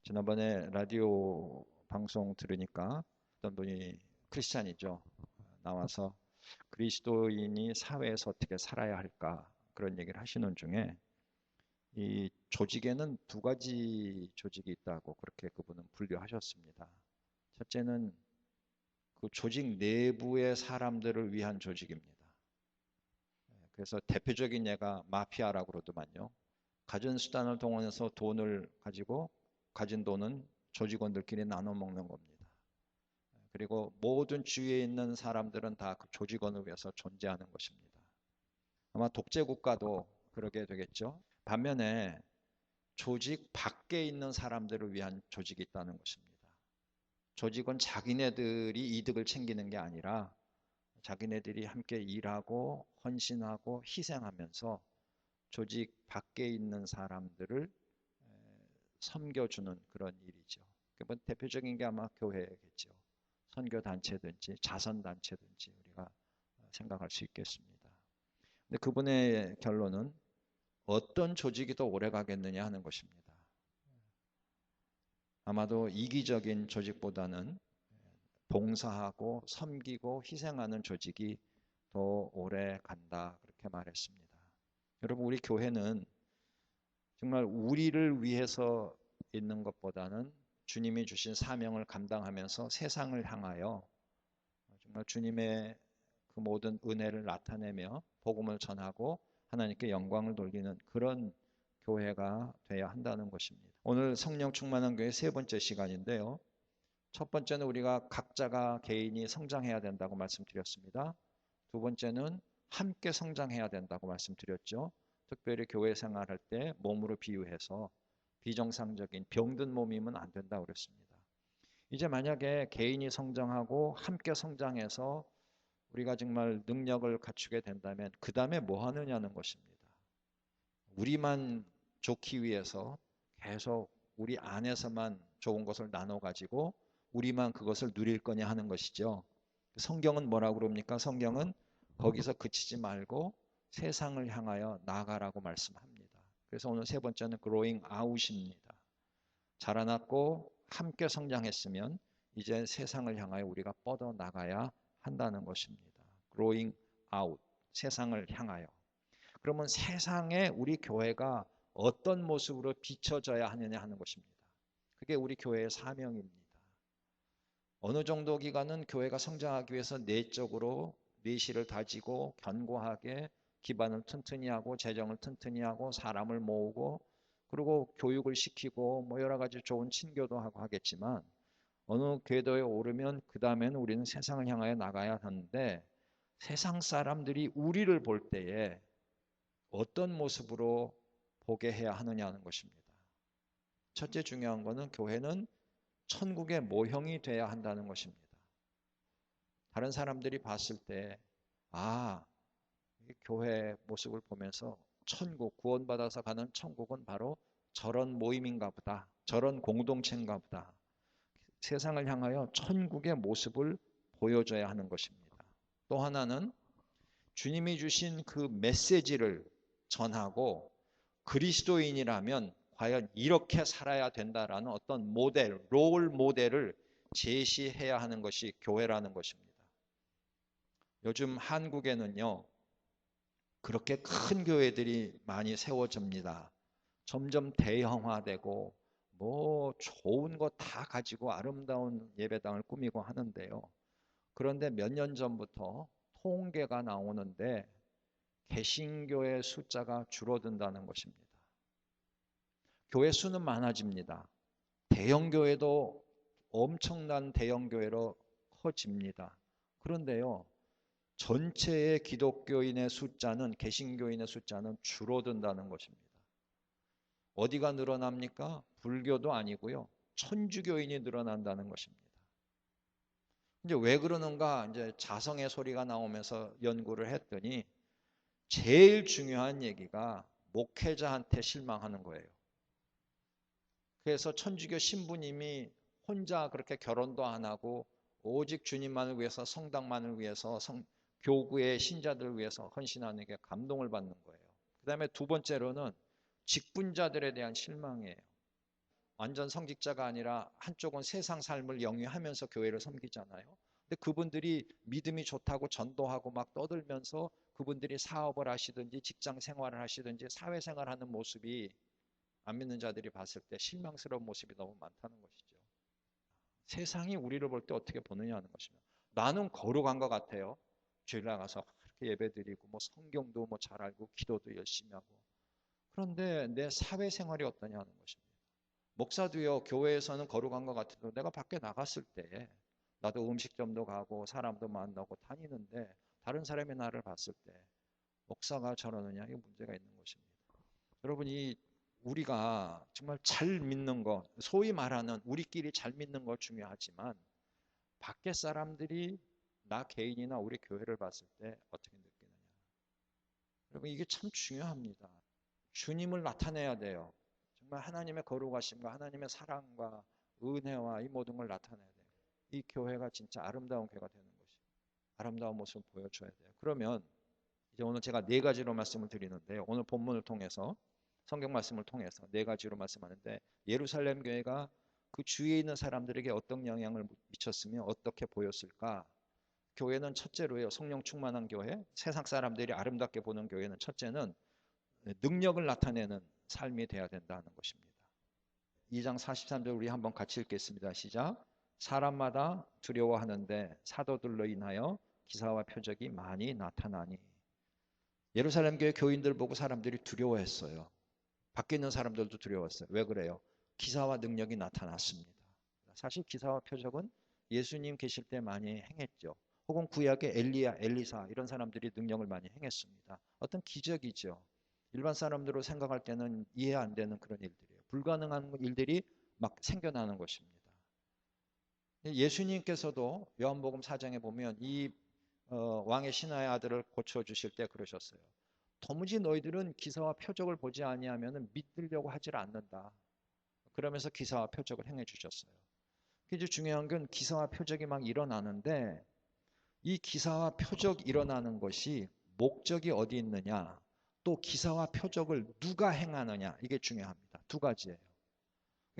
지난번에 라디오 방송 들으니까 어떤 분이 크리스찬이죠. 나와서 그리스도인이 사회에서 어떻게 살아야 할까 그런 얘기를 하시는 중에 이 조직에는 두 가지 조직이 있다고 그렇게 그분은 분류하셨습니다. 첫째는 그 조직 내부의 사람들을 위한 조직입니다. 그래서 대표적인 예가 마피아라고 그러더만요. 가진 수단을 동원해서 돈을 가지고 가진 돈은 조직원들끼리 나눠 먹는 겁니다. 그리고 모든 주위에 있는 사람들은 다 그 조직원을 위해서 존재하는 것입니다. 아마 독재 국가도 그러게 되겠죠. 반면에 조직 밖에 있는 사람들을 위한 조직이 있다는 것입니다. 조직은 자기네들이 이득을 챙기는 게 아니라 자기네들이 함께 일하고 헌신하고 희생하면서 조직 밖에 있는 사람들을 섬겨주는 그런 일이죠. 대표적인 게 아마 교회겠죠. 선교단체든지 자선단체든지 우리가 생각할 수 있겠습니다. 근데 그분의 결론은 어떤 조직이 더 오래 가겠느냐 하는 것입니다. 아마도 이기적인 조직보다는 봉사하고 섬기고 희생하는 조직이 더 오래 간다 그렇게 말했습니다. 여러분 우리 교회는 정말 우리를 위해서 있는 것보다는 주님이 주신 사명을 감당하면서 세상을 향하여 정말 주님의 그 모든 은혜를 나타내며 복음을 전하고 하나님께 영광을 돌리는 그런 교회가 되어야 한다는 것입니다. 오늘 성령 충만한 교회 세 번째 시간인데요. 첫 번째는 우리가 각자가 개인이 성장해야 된다고 말씀드렸습니다. 두 번째는 함께 성장해야 된다고 말씀드렸죠. 특별히 교회 생활할 때 몸으로 비유해서 비정상적인 병든 몸이면 안 된다고 그랬습니다. 이제 만약에 개인이 성장하고 함께 성장해서 우리가 정말 능력을 갖추게 된다면 그 다음에 뭐 하느냐는 것입니다. 우리만 좋기 위해서 계속 우리 안에서만 좋은 것을 나눠 가지고 우리만 그것을 누릴 거냐 하는 것이죠. 성경은 뭐라고 그럽니까? 성경은 거기서 그치지 말고 세상을 향하여 나아가라고 말씀합니다. 그래서 오늘 세 번째는 growing out입니다. 자라났고 함께 성장했으면 이제 세상을 향하여 우리가 뻗어 나가야 한다는 것입니다. growing out, 세상을 향하여. 그러면 세상에 우리 교회가 어떤 모습으로 비춰져야 하느냐 하는 것입니다. 그게 우리 교회의 사명입니다. 어느 정도 기간은 교회가 성장하기 위해서 내적으로 내실을 다지고 견고하게 기반을 튼튼히 하고 재정을 튼튼히 하고 사람을 모으고 그리고 교육을 시키고 뭐 여러 가지 좋은 친교도 하고 하겠지만 어느 궤도에 오르면 그 다음에는 우리는 세상을 향하여 나가야 하는데 세상 사람들이 우리를 볼 때에 어떤 모습으로 보게 해야 하느냐는 것입니다. 첫째 중요한 것은 교회는 천국의 모형이 돼야 한다는 것입니다. 다른 사람들이 봤을 때 아, 이 교회 모습을 보면서 천국, 구원받아서 가는 천국은 바로 저런 모임인가 보다. 저런 공동체인가 보다. 세상을 향하여 천국의 모습을 보여줘야 하는 것입니다. 또 하나는 주님이 주신 그 메시지를 전하고 그리스도인이라면 과연 이렇게 살아야 된다라는 어떤 모델, 롤 모델을 제시해야 하는 것이 교회라는 것입니다. 요즘 한국에는요, 그렇게 큰 교회들이 많이 세워집니다. 점점 대형화되고 뭐 좋은 거 다 가지고 아름다운 예배당을 꾸미고 하는데요. 그런데 몇 년 전부터 통계가 나오는데 개신교의 숫자가 줄어든다는 것입니다. 교회 수는 많아집니다. 대형 교회도 엄청난 대형 교회로 커집니다. 그런데요, 전체의 기독교인의 숫자는 개신교인의 숫자는 줄어든다는 것입니다. 어디가 늘어납니까? 불교도 아니고요. 천주교인이 늘어난다는 것입니다. 이제 왜 그러는가? 이제 자성의 소리가 나오면서 연구를 했더니 제일 중요한 얘기가 목회자한테 실망하는 거예요. 그래서 천주교 신부님이 혼자 그렇게 결혼도 안 하고 오직 주님만을 위해서 성당만을 위해서 교구의 신자들을 위해서 헌신하는 게 감동을 받는 거예요. 그 다음에 두 번째로는 직분자들에 대한 실망이에요. 완전 성직자가 아니라 한쪽은 세상 삶을 영위하면서 교회를 섬기잖아요. 근데 그분들이 믿음이 좋다고 전도하고 막 떠들면서 그분들이 사업을 하시든지 직장 생활을 하시든지 사회생활 하는 모습이 안 믿는 자들이 봤을 때 실망스러운 모습이 너무 많다는 것이죠. 세상이 우리를 볼 때 어떻게 보느냐 하는 것입니다. 나는 거룩한 것 같아요. 주일 나가서 그렇게 예배드리고 뭐 성경도 뭐 잘 알고 기도도 열심히 하고. 그런데 내 사회생활이 어떠냐 하는 것입니다. 목사도요, 교회에서는 거룩한 것 같아도 내가 밖에 나갔을 때 나도 음식점도 가고 사람도 만나고 다니는데 다른 사람이 나를 봤을 때 목사가 저러느냐, 이게 문제가 있는 것입니다. 여러분, 우리가 정말 잘 믿는 것, 소위 말하는 우리끼리 잘 믿는 것 중요하지만 밖에 사람들이 나 개인이나 우리 교회를 봤을 때 어떻게 느끼느냐. 여러분, 이게 참 중요합니다. 주님을 나타내야 돼요. 정말 하나님의 거룩하심과 하나님의 사랑과 은혜와 이 모든 걸 나타내야 돼요. 이 교회가 진짜 아름다운 교회가 되는 것이 아름다운 모습을 보여줘야 돼요. 그러면 이제 오늘 제가 네 가지로 말씀을 드리는데요. 오늘 본문을 통해서 성경 말씀을 통해서 네 가지로 말씀하는데 예루살렘 교회가 그 주위에 있는 사람들에게 어떤 영향을 미쳤으며 어떻게 보였을까? 교회는 첫째로요. 성령 충만한 교회, 세상 사람들이 아름답게 보는 교회는 첫째는 능력을 나타내는 삶이 돼야 된다는 것입니다. 2장 43절 우리 한번 같이 읽겠습니다. 시작. 사람마다 두려워하는데 사도들로 인하여 기사와 표적이 많이 나타나니. 예루살렘 교회 교인들 보고 사람들이 두려워했어요. 밖에 있는 사람들도 두려웠어요. 왜 그래요? 기사와 능력이 나타났습니다. 사실 기사와 표적은 예수님 계실 때 많이 행했죠. 혹은 구약의 엘리야, 엘리사 이런 사람들이 능력을 많이 행했습니다. 어떤 기적이죠. 일반 사람들로 생각할 때는 이해 안 되는 그런 일들이에요. 불가능한 일들이 막 생겨나는 것입니다. 예수님께서도 요한복음 4장에 보면 이 왕의 신하의 아들을 고쳐주실 때 그러셨어요. 도무지 너희들은 기사와 표적을 보지 아니하면 믿으려고 하질 않는다. 그러면서 기사와 표적을 행해 주셨어요. 이제 중요한 건 기사와 표적이 막 일어나는데 이 기사와 표적 일어나는 것이 목적이 어디 있느냐, 또 기사와 표적을 누가 행하느냐, 이게 중요합니다. 두 가지예요.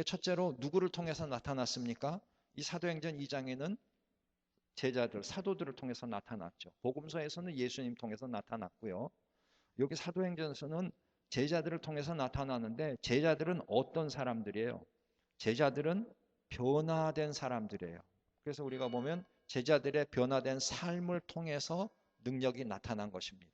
첫째로 누구를 통해서 나타났습니까? 이 사도행전 2장에는 제자들, 사도들을 통해서 나타났죠. 복음서에서는 예수님 통해서 나타났고요. 여기 사도행전에서는 제자들을 통해서 나타나는데 제자들은 어떤 사람들이에요? 제자들은 변화된 사람들이에요. 그래서 우리가 보면 제자들의 변화된 삶을 통해서 능력이 나타난 것입니다.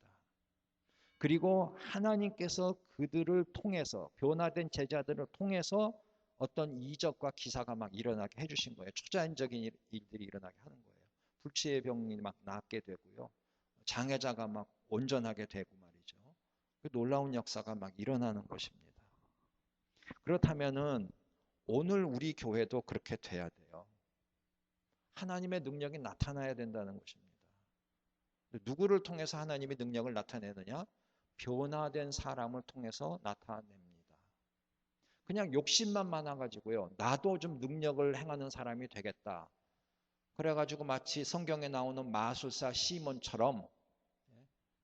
그리고 하나님께서 그들을 통해서 변화된 제자들을 통해서 어떤 이적과 기사가 막 일어나게 해주신 거예요. 초자연적인 일들이 일어나게 하는 거예요. 불치의 병이 막 낫게 되고요. 장애자가 막 온전하게 되고 말이죠. 그 놀라운 역사가 막 일어나는 것입니다. 그렇다면은 오늘 우리 교회도 그렇게 돼야 돼요. 하나님의 능력이 나타나야 된다는 것입니다. 누구를 통해서 하나님의 능력을 나타내느냐? 변화된 사람을 통해서 나타냅니다. 그냥 욕심만 많아가지고요. 나도 좀 능력을 행하는 사람이 되겠다. 그래가지고 마치 성경에 나오는 마술사 시몬처럼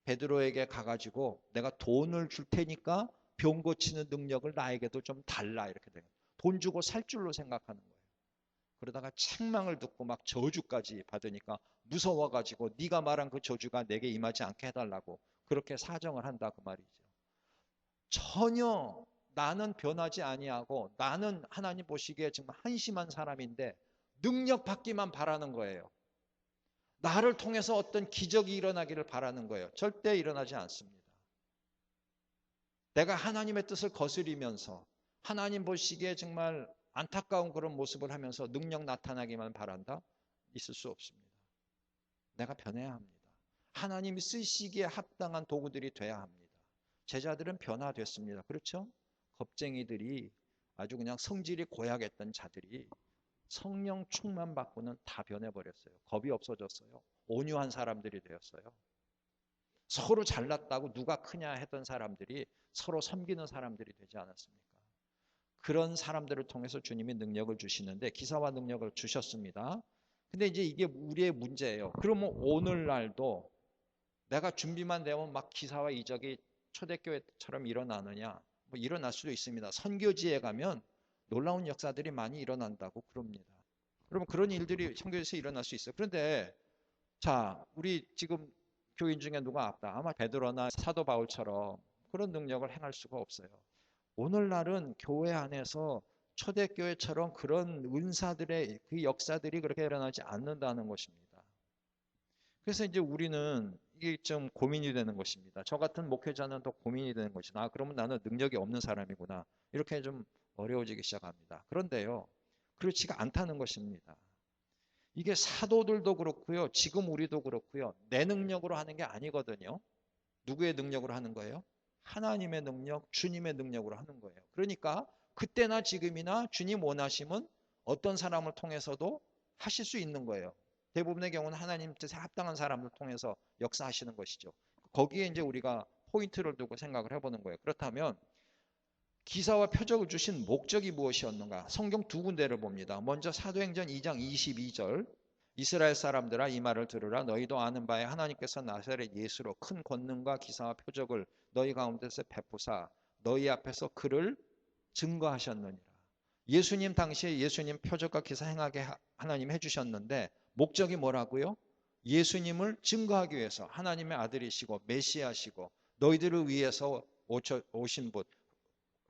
베드로에게 가가지고 내가 돈을 줄 테니까 병 고치는 능력을 나에게도 좀 달라 이렇게 돼요. 돈 주고 살 줄로 생각하는 거예요. 그러다가 책망을 듣고 막 저주까지 받으니까 무서워가지고 네가 말한 그 저주가 내게 임하지 않게 해달라고 그렇게 사정을 한다 그 말이죠. 전혀 나는 변하지 아니하고 나는 하나님 보시기에 정말 한심한 사람인데 능력 받기만 바라는 거예요. 나를 통해서 어떤 기적이 일어나기를 바라는 거예요. 절대 일어나지 않습니다. 내가 하나님의 뜻을 거스리면서 하나님 보시기에 정말 안타까운 그런 모습을 하면서 능력 나타나기만 바란다? 있을 수 없습니다. 내가 변해야 합니다. 하나님이 쓰시기에 합당한 도구들이 돼야 합니다. 제자들은 변화됐습니다. 그렇죠? 겁쟁이들이 아주 그냥 성질이 고약했던 자들이 성령 충만 받고는 다 변해버렸어요. 겁이 없어졌어요. 온유한 사람들이 되었어요. 서로 잘났다고 누가 크냐 했던 사람들이 서로 섬기는 사람들이 되지 않았습니까? 그런 사람들을 통해서 주님이 능력을 주시는데 기사와 능력을 주셨습니다. 근데 이제 이게 우리의 문제예요. 그러면 오늘날도 내가 준비만 되면 막 기사와 이적이 초대교회처럼 일어나느냐? 뭐 일어날 수도 있습니다. 선교지에 가면 놀라운 역사들이 많이 일어난다고 그럽니다. 여러분 그런 일들이 청교에서 일어날 수 있어요. 그런데 자, 우리 지금 교인 중에 누가 없다. 아마 베드로나 사도 바울처럼 그런 능력을 행할 수가 없어요. 오늘날은 교회 안에서 초대교회처럼 그런 은사들의 그 역사들이 그렇게 일어나지 않는다는 것입니다. 그래서 이제 우리는 이게 좀 고민이 되는 것입니다. 저 같은 목회자는 더 고민이 되는 것이다. 아, 그러면 나는 능력이 없는 사람이구나. 이렇게 좀 어려워지기 시작합니다. 그런데요, 그렇지가 않다는 것입니다. 이게 사도들도 그렇고요. 지금 우리도 그렇고요. 내 능력으로 하는 게 아니거든요. 누구의 능력으로 하는 거예요? 하나님의 능력, 주님의 능력으로 하는 거예요. 그러니까 그때나 지금이나 주님 원하시면 어떤 사람을 통해서도 하실 수 있는 거예요. 대부분의 경우는 하나님 뜻에 합당한 사람을 통해서 역사하시는 것이죠. 거기에 이제 우리가 포인트를 두고 생각을 해보는 거예요. 그렇다면 기사와 표적을 주신 목적이 무엇이었는가? 성경 두 군데를 봅니다. 먼저 사도행전 2장 22절 이스라엘 사람들아 이 말을 들으라 너희도 아는 바에 하나님께서 나사렛 예수로 큰 권능과 기사와 표적을 너희 가운데서 베푸사 너희 앞에서 그를 증거하셨느니라. 예수님 당시에 예수님 표적과 기사 행하게 하나님 해주셨는데 목적이 뭐라고요? 예수님을 증거하기 위해서 하나님의 아들이시고 메시아시고 너희들을 위해서 오신 분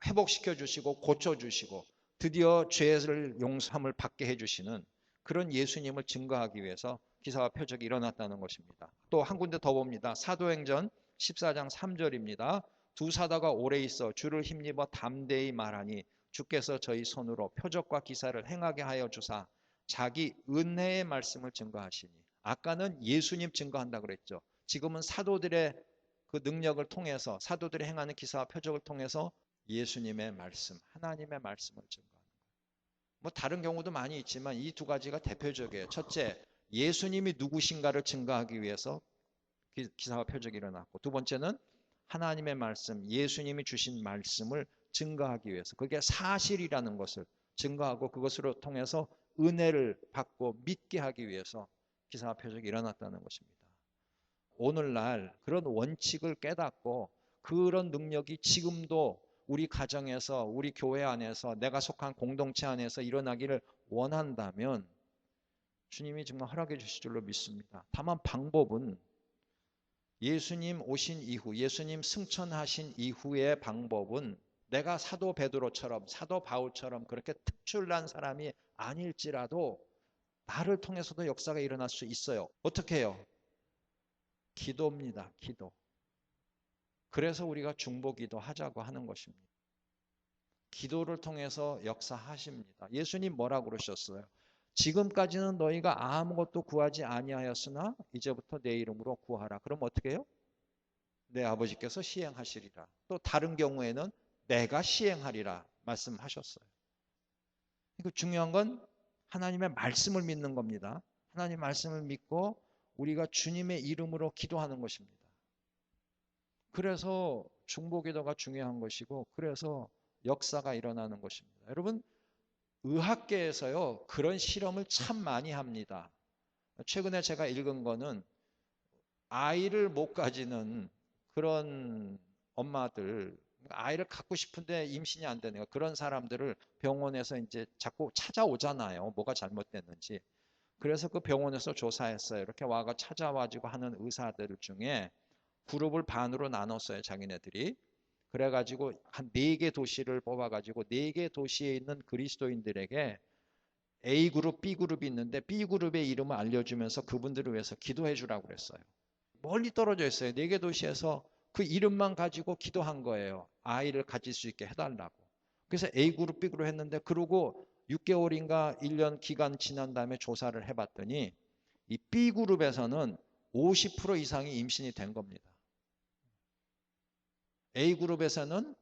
회복시켜 주시고 고쳐 주시고 드디어 죄를 용서함을 받게 해주시는 그런 예수님을 증거하기 위해서 기사와 표적이 일어났다는 것입니다. 또 한 군데 더 봅니다. 사도행전 14장 3절입니다. 두 사도가 오래 있어 주를 힘입어 담대히 말하니 주께서 저희 손으로 표적과 기사를 행하게 하여 주사 자기 은혜의 말씀을 증거하시니 아까는 예수님 증거한다 그랬죠. 지금은 사도들의 그 능력을 통해서 사도들이 행하는 기사와 표적을 통해서 예수님의 말씀, 하나님의 말씀을 증거하는 거예요. 뭐 다른 경우도 많이 있지만 이 두 가지가 대표적이에요. 첫째, 예수님이 누구신가를 증거하기 위해서 기사와 표적이 일어났고 두 번째는 하나님의 말씀, 예수님이 주신 말씀을 증거하기 위해서 그게 사실이라는 것을 증거하고 그것으로 통해서 은혜를 받고 믿게 하기 위해서 기사와 표적이 일어났다는 것입니다. 오늘날 그런 원칙을 깨닫고 그런 능력이 지금도 우리 가정에서 우리 교회 안에서 내가 속한 공동체 안에서 일어나기를 원한다면 주님이 정말 허락해 주실 줄로 믿습니다. 다만 방법은 예수님 오신 이후 예수님 승천하신 이후의 방법은 내가 사도 베드로처럼 사도 바울처럼 그렇게 특출난 사람이 아닐지라도 나를 통해서도 역사가 일어날 수 있어요. 어떻게 해요? 기도입니다. 기도. 그래서 우리가 중보기도 하자고 하는 것입니다. 기도를 통해서 역사하십니다. 예수님 뭐라고 그러셨어요? 지금까지는 너희가 아무것도 구하지 아니하였으나 이제부터 내 이름으로 구하라. 그럼 어떻게 해요? 내 아버지께서 시행하시리라. 또 다른 경우에는 내가 시행하리라 말씀하셨어요. 그러니까 중요한 건 하나님의 말씀을 믿는 겁니다. 하나님의 말씀을 믿고 우리가 주님의 이름으로 기도하는 것입니다. 그래서 중보기도가 중요한 것이고 그래서 역사가 일어나는 것입니다. 여러분 의학계에서요 그런 실험을 참 많이 합니다. 최근에 제가 읽은 거는 아이를 못 가지는 그런 엄마들 아이를 갖고 싶은데 임신이 안 되는 그런 사람들을 병원에서 이제 자꾸 찾아오잖아요. 뭐가 잘못됐는지. 그래서 그 병원에서 조사했어요. 이렇게 와가 찾아와지고 하는 의사들 중에 그룹을 반으로 나눴어요. 자기네들이. 그래가지고 한 4개 도시를 뽑아가지고 4개 도시에 있는 그리스도인들에게 A그룹, B그룹이 있는데 B그룹의 이름을 알려주면서 그분들을 위해서 기도해 주라고 그랬어요. 멀리 떨어져 있어요. 4개 도시에서 그 이름만 가지고 기도한 거예요. 아이를 가질 수 있게 해달라고. 그래서 A그룹, B그룹 했는데 그러고 6개월인가 1년 기간 지난 다음에 조사를 해봤더니 이 B그룹에서는 50% 이상이 임신이 된 겁니다. A그룹에서는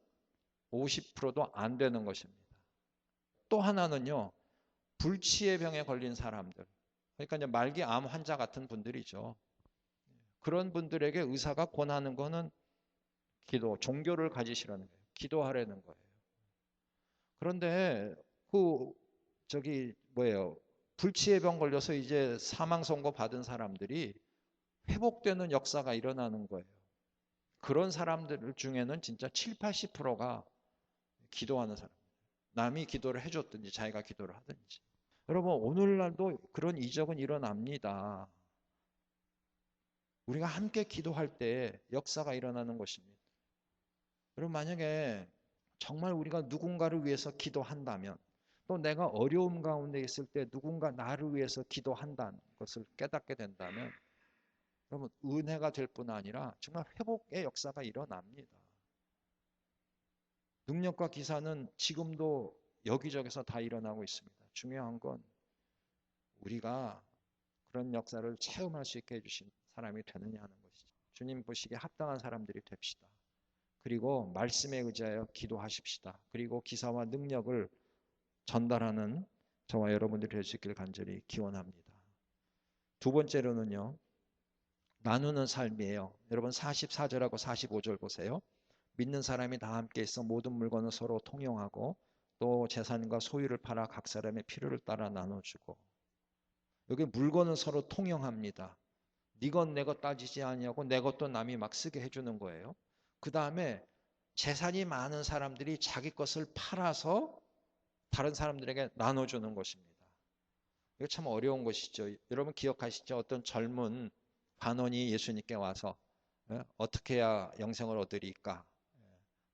50%도 안 되는 것입니다. 또 하나는요. 불치의 병에 걸린 사람들. 그러니까 이제 말기 암 환자 같은 분들이죠. 그런 분들에게 의사가 권하는 거는 기도, 종교를 가지시라는 거예요. 기도하라는 거예요. 그런데 불치의 병 걸려서 이제 사망 선고 받은 사람들이 회복되는 역사가 일어나는 거예요. 그런 사람들 중에는 진짜 7, 80%가 기도하는 사람. 남이 기도를 해줬든지 자기가 기도를 하든지. 여러분 오늘날도 그런 이적은 일어납니다. 우리가 함께 기도할 때 역사가 일어나는 것입니다. 여러분 만약에 정말 우리가 누군가를 위해서 기도한다면 또 내가 어려움 가운데 있을 때 누군가 나를 위해서 기도한다는 것을 깨닫게 된다면 여러분 은혜가 될 뿐 아니라 정말 회복의 역사가 일어납니다. 능력과 기사는 지금도 여기저기서 다 일어나고 있습니다. 중요한 건 우리가 그런 역사를 체험할 수 있게 해주신 사람이 되느냐 하는 것이죠. 주님 보시기에 합당한 사람들이 됩시다. 그리고 말씀에 의지하여 기도하십시다. 그리고 기사와 능력을 전달하는 저와 여러분들이 될 수 있기를 간절히 기원합니다. 두 번째로는요. 나누는 삶이에요. 여러분 44절하고 45절 보세요. 믿는 사람이 다 함께 있어 모든 물건을 서로 통용하고 또 재산과 소유를 팔아 각 사람의 필요를 따라 나눠주고. 여기 물건은 서로 통용합니다. 네 것 내 것 따지지 아니하고 내 것도 남이 막 쓰게 해주는 거예요. 그 다음에 재산이 많은 사람들이 자기 것을 팔아서 다른 사람들에게 나눠주는 것입니다. 이거 참 어려운 것이죠. 여러분 기억하시죠? 어떤 젊은 관원이 예수님께 와서 어떻게 해야 영생을 얻으리까?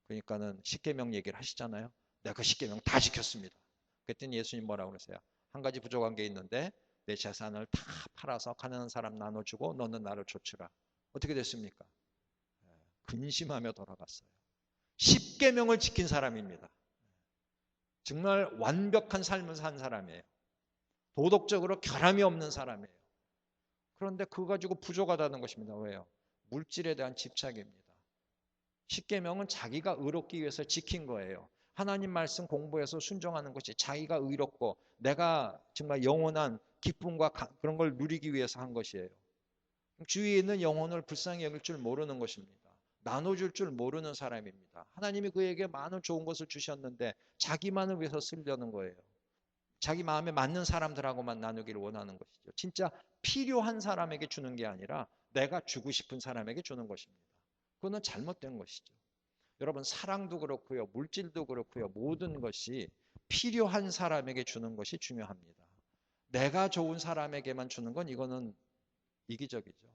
그러니까는 십계명 얘기를 하시잖아요. 내가 그 십계명 다 지켰습니다. 그랬더니 예수님 뭐라고 그러세요? 한 가지 부족한 게 있는데 내 재산을 다 팔아서 가난한 사람 나눠주고 너는 나를 좇으라. 어떻게 됐습니까? 근심하며 돌아갔어요. 십계명을 지킨 사람입니다. 정말 완벽한 삶을 산 사람이에요. 도덕적으로 결함이 없는 사람이에요. 그런데 그거 가지고 부족하다는 것입니다. 왜요? 물질에 대한 집착입니다. 십계명은 자기가 의롭기 위해서 지킨 거예요. 하나님 말씀 공부해서 순종하는 것이 자기가 의롭고 내가 정말 영원한 기쁨과 그런 걸 누리기 위해서 한 것이에요. 주위에 있는 영혼을 불쌍히 여길 줄 모르는 것입니다. 나눠줄 줄 모르는 사람입니다. 하나님이 그에게 많은 좋은 것을 주셨는데 자기만을 위해서 쓰려는 거예요. 자기 마음에 맞는 사람들하고만 나누기를 원하는 것이죠. 진짜 필요한 사람에게 주는 게 아니라 내가 주고 싶은 사람에게 주는 것입니다. 그거는 잘못된 것이죠. 여러분 사랑도 그렇고요. 물질도 그렇고요. 모든 것이 필요한 사람에게 주는 것이 중요합니다. 내가 좋은 사람에게만 주는 건 이거는 이기적이죠.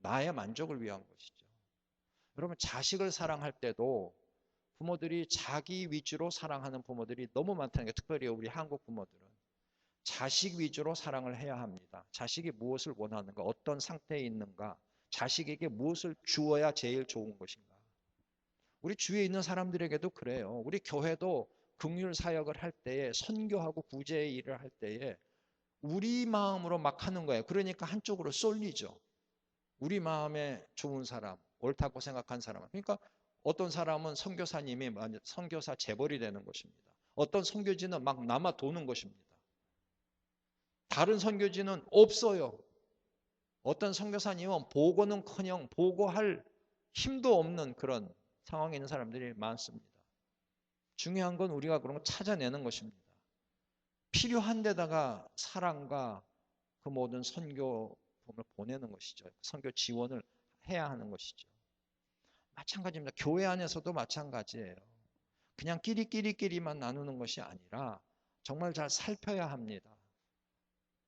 나의 만족을 위한 것이죠. 여러분 자식을 사랑할 때도 부모들이 자기 위주로 사랑하는 부모들이 너무 많다는 게 특별히 우리 한국 부모들은 자식 위주로 사랑을 해야 합니다. 자식이 무엇을 원하는가, 어떤 상태에 있는가, 자식에게 무엇을 주어야 제일 좋은 것인가. 우리 주위에 있는 사람들에게도 그래요. 우리 교회도 긍휼 사역을 할 때에 선교하고 구제의 일을 할 때에 우리 마음으로 막 하는 거예요. 그러니까 한쪽으로 쏠리죠. 우리 마음에 좋은 사람, 옳다고 생각한 사람. 그러니까 어떤 사람은 선교사님이 선교사 재벌이 되는 것입니다. 어떤 선교지는 막 남아 도는 것입니다. 다른 선교지는 없어요. 어떤 선교사님은 보고는커녕 보고할 힘도 없는 그런 상황에 있는 사람들이 많습니다. 중요한 건 우리가 그런 거 찾아내는 것입니다. 필요한 데다가 사랑과 그 모든 선교품을 보내는 것이죠. 선교 지원을 해야 하는 것이죠. 마찬가지입니다. 교회 안에서도 마찬가지예요. 그냥 끼리끼리끼리만 나누는 것이 아니라 정말 잘 살펴야 합니다.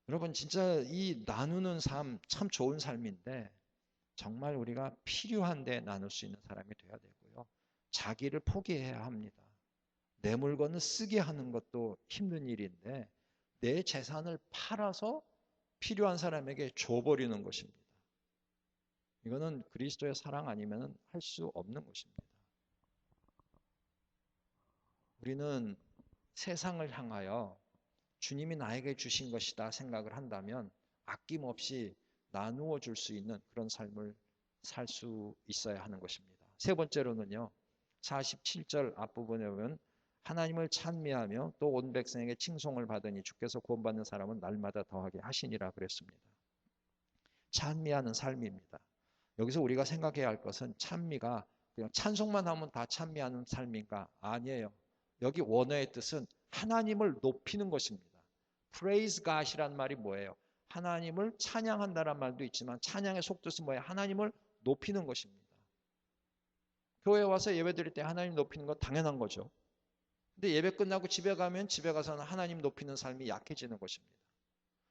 여러분 진짜 이 나누는 삶 참 좋은 삶인데 정말 우리가 필요한 데 나눌 수 있는 사람이 되어야 되고요. 자기를 포기해야 합니다. 내 물건을 쓰게 하는 것도 힘든 일인데 내 재산을 팔아서 필요한 사람에게 줘버리는 것입니다. 이거는 그리스도의 사랑 아니면 할 수 없는 것입니다. 우리는 세상을 향하여 주님이 나에게 주신 것이다 생각을 한다면 아낌없이 나누어 줄 수 있는 그런 삶을 살 수 있어야 하는 것입니다. 세 번째로는요. 47절 앞부분에 보면 하나님을 찬미하며 또 온 백성에게 칭송을 받으니 주께서 구원받는 사람은 날마다 더하게 하시니라 그랬습니다. 찬미하는 삶입니다. 여기서 우리가 생각해야 할 것은 찬미가 그냥 찬송만 하면 다 찬미하는 삶인가? 아니에요. 여기 원어의 뜻은 하나님을 높이는 것입니다. Praise God이란 말이 뭐예요? 하나님을 찬양한다는 말도 있지만 찬양의 속뜻은 뭐예요? 하나님을 높이는 것입니다. 교회에 와서 예배 드릴 때 하나님 높이는 건 당연한 거죠. 근데 예배 끝나고 집에 가면 집에 가서는 하나님 높이는 삶이 약해지는 것입니다.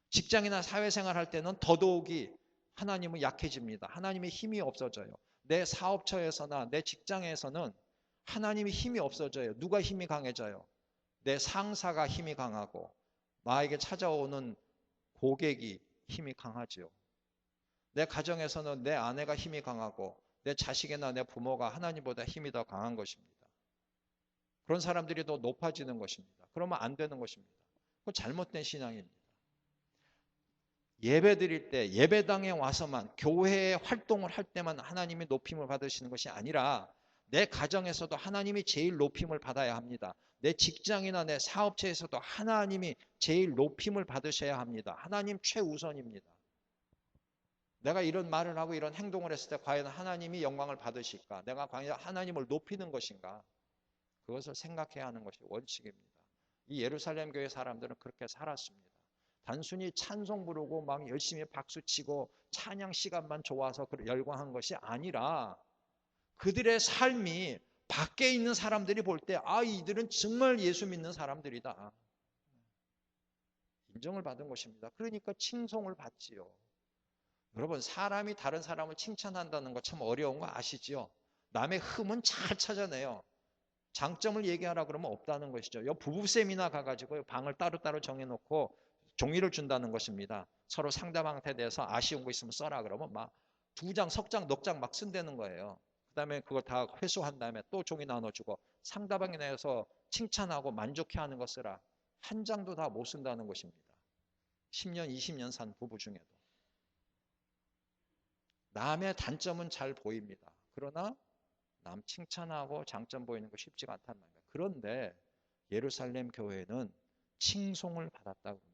직장이나 사회생활 할 때는 더더욱이 하나님은 약해집니다. 하나님의 힘이 없어져요. 내 사업처에서나 내 직장에서는 하나님의 힘이 없어져요. 누가 힘이 강해져요? 내 상사가 힘이 강하고 나에게 찾아오는 고객이 힘이 강하죠. 내 가정에서는 내 아내가 힘이 강하고 내 자식이나 내 부모가 하나님보다 힘이 더 강한 것입니다. 그런 사람들이 더 높아지는 것입니다. 그러면 안 되는 것입니다. 그건 잘못된 신앙입니다. 예배 드릴 때 예배당에 와서만 교회에 활동을 할 때만 하나님의 높임을 받으시는 것이 아니라 내 가정에서도 하나님이 제일 높임을 받아야 합니다. 내 직장이나 내 사업체에서도 하나님이 제일 높임을 받으셔야 합니다. 하나님 최우선입니다. 내가 이런 말을 하고 이런 행동을 했을 때 과연 하나님이 영광을 받으실까? 내가 과연 하나님을 높이는 것인가? 그것을 생각해야 하는 것이 원칙입니다. 이 예루살렘 교회 사람들은 그렇게 살았습니다. 단순히 찬송 부르고 막 열심히 박수치고 찬양 시간만 좋아서 열광한 것이 아니라 그들의 삶이 밖에 있는 사람들이 볼 때 이들은 정말 예수 믿는 사람들이다. 인정을 받은 것입니다. 그러니까 칭송을 받지요. 여러분, 사람이 다른 사람을 칭찬한다는 거 참 어려운 거 아시죠? 남의 흠은 잘 찾아내요. 장점을 얘기하라 그러면 없다는 것이죠. 부부 세미나 가가지고 방을 따로따로 정해놓고 종이를 준다는 것입니다. 서로 상대방한테 대해서 아쉬운 거 있으면 써라 그러면 막 2장, 석장, 넉 장 막 쓴다는 거예요. 그 다음에 그걸 다 회수한 다음에 또 종이 나눠주고 상대방에 대해서 칭찬하고 만족해하는 거 쓰라. 한 장도 다 못 쓴다는 것입니다. 10년, 20년 산 부부 중에도. 남의 단점은 잘 보입니다. 그러나 남 칭찬하고 장점 보이는 거 쉽지가 않단 말이에요. 그런데 예루살렘 교회는 칭송을 받았다고 합니다.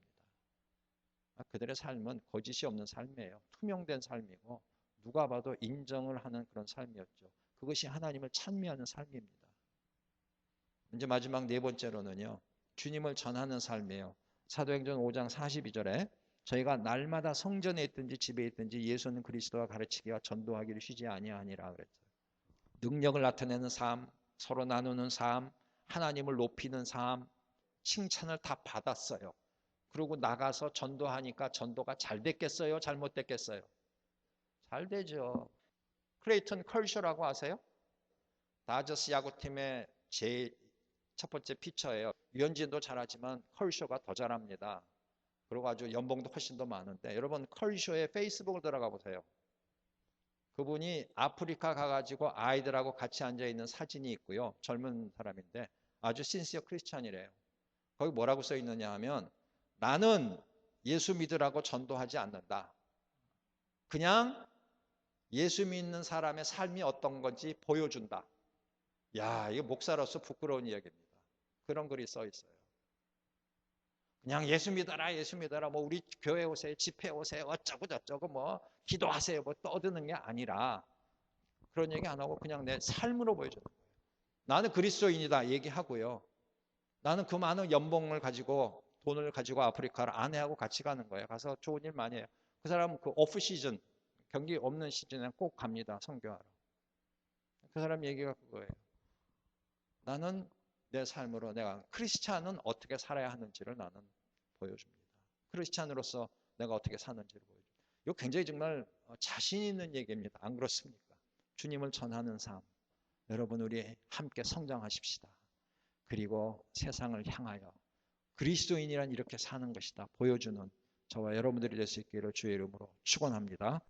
그들의 삶은 거짓이 없는 삶이에요. 투명된 삶이고 누가 봐도 인정을 하는 그런 삶이었죠. 그것이 하나님을 찬미하는 삶입니다. 이제 마지막 네 번째로는요. 주님을 전하는 삶이에요. 사도행전 5장 42절에 저희가 날마다 성전에 있든지 집에 있든지 예수는 그리스도와 가르치기와 전도하기를 쉬지 아니하니라 그랬어요. 능력을 나타내는 삶, 서로 나누는 삶, 하나님을 높이는 삶, 칭찬을 다 받았어요. 그리고 나가서 전도하니까 전도가 잘 됐겠어요? 잘못됐겠어요? 잘 되죠. 클레이턴 컬셔라고 아세요? 다저스 야구팀의 제일 첫 번째 피처예요. 유현진도 잘하지만 컬셔가 더 잘합니다. 그리고 아주 연봉도 훨씬 더 많은데 여러분 컬셔의 페이스북을 들어가 보세요. 그분이 아프리카 가가지고 아이들하고 같이 앉아있는 사진이 있고요. 젊은 사람인데 아주 신시어 크리스찬이래요. 거기 뭐라고 써 있느냐 하면 나는 예수 믿으라고 전도하지 않는다. 그냥 예수 믿는 사람의 삶이 어떤 건지 보여준다. 야, 이거 목사로서 부끄러운 이야기입니다. 그런 글이 써 있어요. 그냥 예수 믿어라, 예수 믿어라, 뭐 우리 교회 오세요, 집회 오세요, 어쩌고 저쩌고 뭐 기도하세요, 뭐 떠드는 게 아니라 그런 얘기 안 하고 그냥 내 삶으로 보여주는 거예요. 나는 그리스도인이다 얘기하고요. 나는 그 많은 연봉을 가지고 돈을 가지고 아프리카를 아내하고 같이 가는 거예요. 가서 좋은 일 많이 해요. 그 사람은 그 오프 시즌, 경기 없는 시즌에 꼭 갑니다. 선교하러. 그 사람 얘기가 그거예요. 나는 내 삶으로 내가 크리스찬은 어떻게 살아야 하는지를 나는 보여줍니다. 크리스찬으로서 내가 어떻게 사는지를 보여줍니다. 이거 굉장히 정말 자신 있는 얘기입니다. 안 그렇습니까? 주님을 전하는 삶. 여러분 우리 함께 성장하십시다. 그리고 세상을 향하여 그리스도인이란 이렇게 사는 것이다 보여주는 저와 여러분들이 될 수 있기를 주의 이름으로 축원합니다.